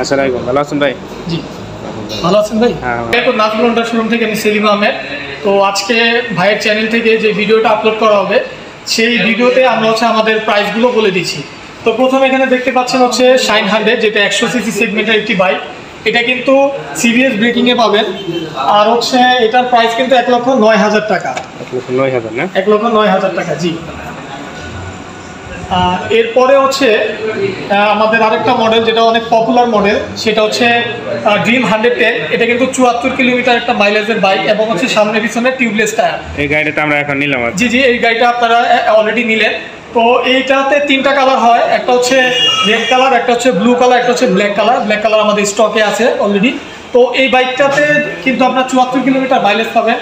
আসসালামু আলাইকুম, ভালো আছেন ভাই? জি ভালো আছেন ভাই। এখন নাজমুল হোন্ডা শোরুম থেকে আমি সেলিম আহমেদ। তো আজকে ভাইয়ের চ্যানেল থেকে যে ভিডিওটা আপলোড করা হবে সেই ভিডিওতে আমরা আমাদের প্রাইসগুলো বলে দিচ্ছি। তো প্রথমে এখানে দেখতে পাচ্ছেন শাইন 100, যেটা 100 সিসি সেগমেন্টের একটি বাইক। এটা কিন্তু সিবিএস ব্রেকিংয়ে পাবেন। আর এটার প্রাইস কিন্তু 1,09,000 টাকা। 1,09,000 না? 1,09,000 টাকা, জি। এরপরে আমাদের আরেকটা মডেল যেটা অনেক পপুলার মডেল, সেটা ড্রিম 110। এটা কিন্তু 74 কিলোমিটার একটা মাইলেজের বাইক এবং সামনে পিছনে টিউবলেস টায়ার। এই গাড়িটা আমরা এখন নিলাম। জি, এই গাড়িটা আপনারা অলরেডি নিলেন। তো এইটাতে 3টা কালার হয়, একটা রেড কালার, একটা ব্লু কালার, একটা ব্ল্যাক কালার। ব্ল্যাক কালার আমাদের স্টকে আছে অলরেডি। তো এই বাইকটাতে কিন্তু আপনার 74 কিলোমিটার মাইলেজ পাবেন।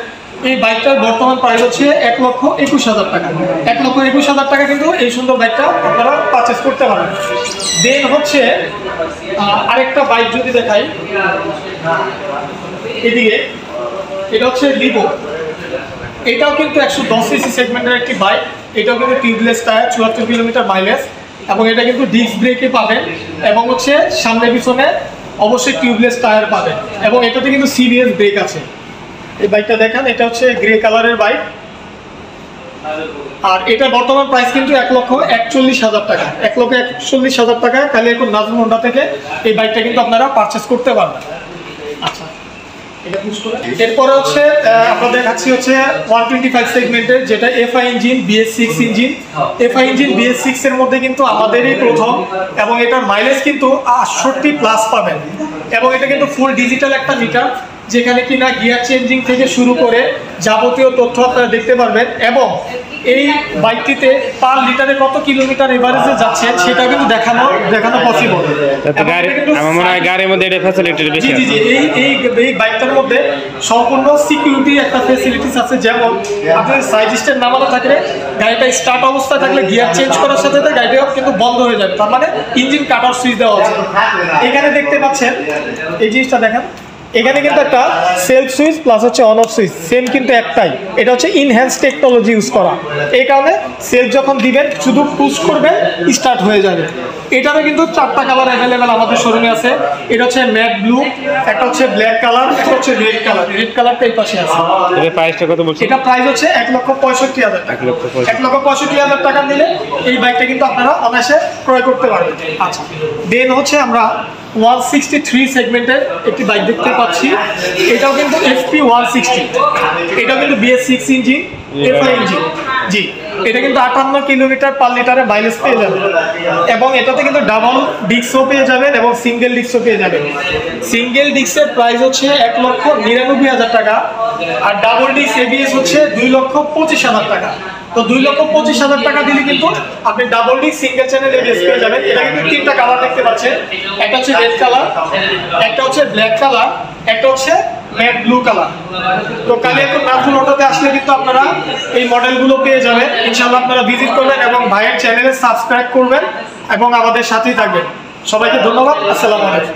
এই বাইকটার বর্তমান প্রাইস 1,21,000 টাকা। 1,21,000 টাকা কিন্তু এই সুন্দর বাইকটা আপনারা পারচেস করতে পারেন। দেন আরেকটা বাইক যদি দেখাই এদিকে, এটা লিভো। এটাও কিন্তু 110 সিসি সেগমেন্টের একটি বাইক। এটাও কিন্তু টিউবলেস টায়ার, 74 কিলোমিটার মাইলেজ, এবং এটা কিন্তু ডিস্ক ব্রেকে পাবেন এবং সামনে পিছনে অবশ্যই টিউবলেস টায়ার পাবেন, এবং এটাতে কিন্তু সিবিএস ব্রেক আছে। এই বাইকটা দেখেন, এটা গ্রে কালারের বাইক। আর এটা বর্তমান প্রাইস কিন্তু 1,41,000 টাকা। 1,41,000 টাকায় খালি এখন নাজমুল হোন্ডা থেকে এই বাইকটা কিন্তু আপনারা পারচেস করতে পারবেন। আচ্ছা, এরপরে আমরা দেখাচ্ছি 125 সেগমেন্টের, যেটা FI engine, BS6 engine. FI engine BS6 এর মধ্যে কিন্তু আমাদেরই প্রথম, এবং এটার মাইলেজ কিন্তু 68+ পাবেন। এবং এটা কিন্তু ফুল ডিজিটাল একটা মিটার, যেখানে কিনা গিয়ার চেঞ্জিং থেকে শুরু করে যাবতীয় তথ্য আপনারা দেখতে পারবেন। এবং এই বাইকটিতে পার লিটারে কত কিলোমিটার এভারেজে যাচ্ছে সেটা কিন্তু দেখানো পসিবল। আমার মনে হয় গাড়ির মধ্যে এটা ফ্যাসিলিটি বেশি আছে। জি, এই বাইকটার মধ্যে সম্পূর্ণ সিকিউরিটি একটা ফ্যাসিলিটিস আছে। যেমন আপনি সাইড স্ট্যান্ড নামানো থাকলে, গাড়িটা স্টার্ট অবস্থায় থাকলে গিয়ার চেঞ্জ করার সাথে সাথে গাড়িটা কিন্তু বন্ধ হয়ে যাবে, তার মানে ইঞ্জিন কাটার সুইচ দেওয়া আছে। এখানে দেখতে পাচ্ছেন, এই জিনিসটা দেখেন, এখানে কিন্তু একটা self switch plus on off switch same কিন্তু একটাই। এটা ইনহ্যান্স টেকনোলজি ইউজ করা। এই কারণে সেলফ যখন দিবেন শুধু পুশ করবেন, স্টার্ট হয়ে যাবে। এটারও কিন্তু 4টা কালার অ্যাভেলেবেল আমাদের শোরুমে আছে। এটা ম্যাট ব্লু, একটা ব্ল্যাক কালার, একটা রেড কালার। রেড কালারটা এই পাশে আছে। এর প্রাইসটা কত বলছেন? এটা প্রাইস 1,65,000 টাকা। 1,65,000 টাকা নিলে এই বাইকটা কিন্তু আপনারা অনায়াসে ক্রয় করতে পারবেন। আচ্ছা, দেন আমরা 163 সেগমেন্টের একটি বাইক দেখতে পাচ্ছি। এটাও কিন্তু FP 160। এটাও কিন্তু BS6 ইঞ্জিন, এফআই ইঞ্জিন। জি, এটা কিন্তু 58 কিলোমিটার পার লিটারে মাইলেজ পেয়ে যাবেন, এবং এটাতে কিন্তু ডাবল ডিস্কও পেয়ে যাবেন এবং সিঙ্গেল ডিস্কও পেয়ে যাবেন। সিঙ্গেল ডিস্কের প্রাইস 1,99,000 টাকা, আর ডাবল ডিস্ক ABS 2,25,000 টাকা। তো 2,25,000 টাকা দিলে কিন্তু আপনি double disc single channel ABS পেয়ে যাবেন। এটা কিন্তু 3টা কালার দেখতে পাচ্ছেন, একটা রেড কালার, একটা ব্ল্যাক কালার, একটা ম্যাট ব্লু কালার। তো কালি এখন নাজমুল হোন্ডাতে আসলে কিন্তু আপনারা এই মডেলগুলো পেয়ে যাবেন। ইনশাআল্লাহ আপনারা ভিজিট করবেন এবং ভাইয়ের চ্যানেলে সাবস্ক্রাইব করবেন এবং আমাদের সাথেই থাকবেন। সবাইকে ধন্যবাদ। আসসালামু আলাইকুম।